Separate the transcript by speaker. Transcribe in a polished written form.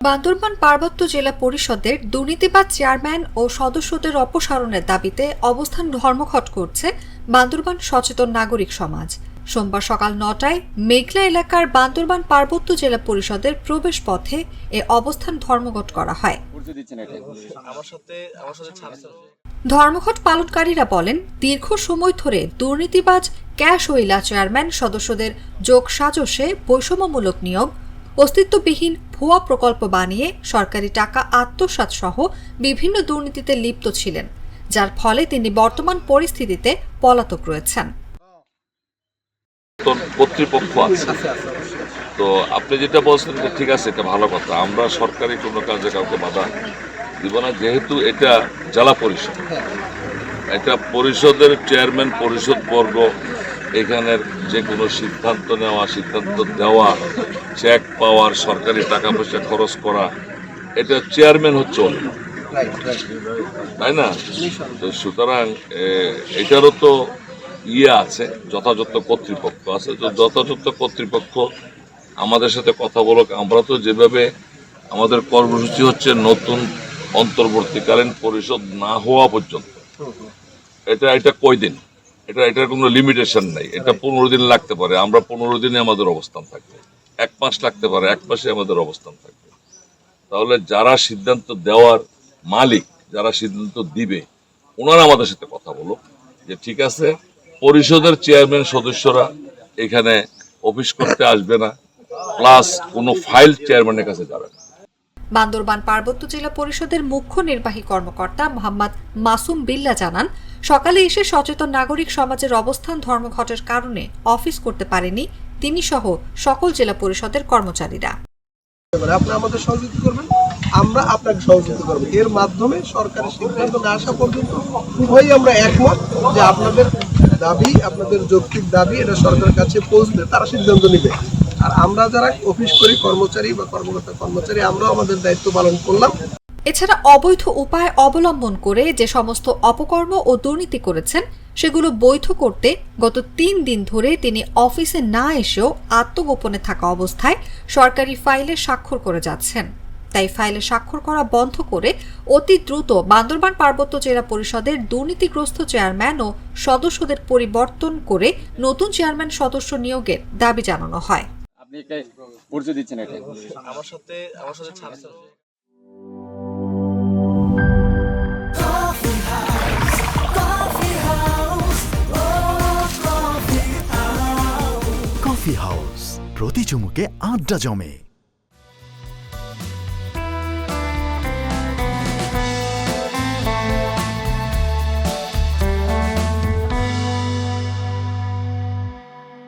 Speaker 1: বান্দরবান পার্বত্য জেলা পরিষদের দুর্নীতিবাজ চেয়ারম্যান ও সদস্যদের অপসারণের দাবিতে অবস্থান ধর্মঘট করছে বান্দরবান সচেতন নাগরিক সমাজ। সোমবার সকাল ৯টায় মেঘলা এলাকার বান্দরবান পার্বত্য জেলা পরিষদের প্রবেশ পথে এ অবস্থান ধর্মঘট করা হয়। ধর্মঘট পালনকারীরা বলেন, দীর্ঘ সময় ধরে দুর্নীতিবাজ ক্যাশওয়েলা চেয়ারম্যান সদস্যদের যোগ সাজসে বৈষম্যমূলক নিয়োগ, অস্তিত্ববিহীন ভুয়া প্রকল্প বানিয়ে সরকারি টাকা আত্মসাৎ সহ বিভিন্ন দুর্নীতিতে লিপ্ত ছিলেন, যার ফলে তিনি বর্তমান পরিস্থিতিতে পলাতক রয়েছেন।
Speaker 2: কর্তৃপক্ষ আছে, তো আপনি যেটা বলছেন ঠিক আছে, এটা ভালো কথা। আমরা সরকারি কোনো কাজে কাউকে বাধা দিব না, যেহেতু এটা জেলা পরিষদ, এটা পরিষদের চেয়ারম্যান, পরিষদ বর্গ এখানের যে কোনো সিদ্ধান্ত নেওয়া, সিদ্ধান্ত দেওয়া, চেক পাওয়ার, সরকারি টাকা পয়সা খরচ করা, এটা চেয়ারম্যান হচ্ছে তাই না? তো সুতরাং এটারও তো আছে, যথাযথ কর্তৃপক্ষ আছে। তো যথাযথ কর্তৃপক্ষ আমাদের সাথে কথা বলুক। আমরা তো যেভাবে আমাদের কর্মসূচি হচ্ছে নতুন অন্তর্বর্তীকালীন পরিষদ না হওয়া পর্যন্ত, এটা কয়দিন, এটার কোনো লিমিটেশন নাই। এটা 15 দিন লাগতে পারে, আমরা 15 দিনে আমাদের অবস্থান থাকবে। 1 মাস লাগতে পারে, 1 মাসে আমাদের অবস্থান থাকবে। তাহলে যারা সিদ্ধান্ত দেওয়ার মালিক, যারা সিদ্ধান্ত দিবে, ওনারা আমাদের সাথে কথা বলো যে ঠিক আছে, পরিষদের চেয়ারম্যান সদস্যরা এখানে অফিস করতে আসবে না, প্লাস কোনো ফাইল চেয়ারম্যানের কাছে যাবে না।
Speaker 1: বান্দরবান পার্বত্য জেলা পরিষদের মুখ্য নির্বাহী কর্মকর্তা মোহাম্মদ মাসুম বিল্লাহ জানান, সকালে এসে সচেতন নাগরিক সমাজের অবস্থান ধর্মঘটের কারণে অফিস করতে পারেনি তিনি সহ সকল জেলা পরিষদের কর্মচারীরা।
Speaker 3: আপনি আমাদের সহযোগিতা করবেন, আমরা আপনাকে সহযোগিতা করবো। এর মাধ্যমে সরকারি সিদ্ধান্ত না আসা পর্যন্ত উভয়ই আমরা একমত যে আপনাদের দাবি, আপনাদের যৌক্তিক দাবি এটা সরকারের কাছে পৌঁছলে তারা সিদ্ধান্ত নেবে। আর আমরা যারা অফিস করি, কর্মচারী বা কর্মকর্তা কর্মচারী, আমরাও আমাদের দায়িত্ব পালন করলাম।
Speaker 1: এছাড়া অবৈধ উপায় অবলম্বন করে যে সমস্ত অপকর্ম ও দুর্নীতি করেছেন সেগুলো বৈধ করতে গত 3 দিন ধরে তিনি অফিসে না এসেও আত্মগোপনে থাকা অবস্থায় সরকারি ফাইলে স্বাক্ষর করে যাচ্ছেন। তাই ফাইলে স্বাক্ষর করা বন্ধ করে অতি দ্রুত বান্দরবান পার্বত্য জেলা পরিষদের দুর্নীতিগ্রস্ত চেয়ারম্যান ও সদস্যদের পরিবর্তন করে নতুন চেয়ারম্যান সদস্য নিয়োগের দাবি জানানো হয়।
Speaker 4: আপনি পরিচয় দিচ্ছেন এটা
Speaker 3: আমার সাথে
Speaker 5: কফি হাউস, প্রতি চুমুকে আড্ডা জমে।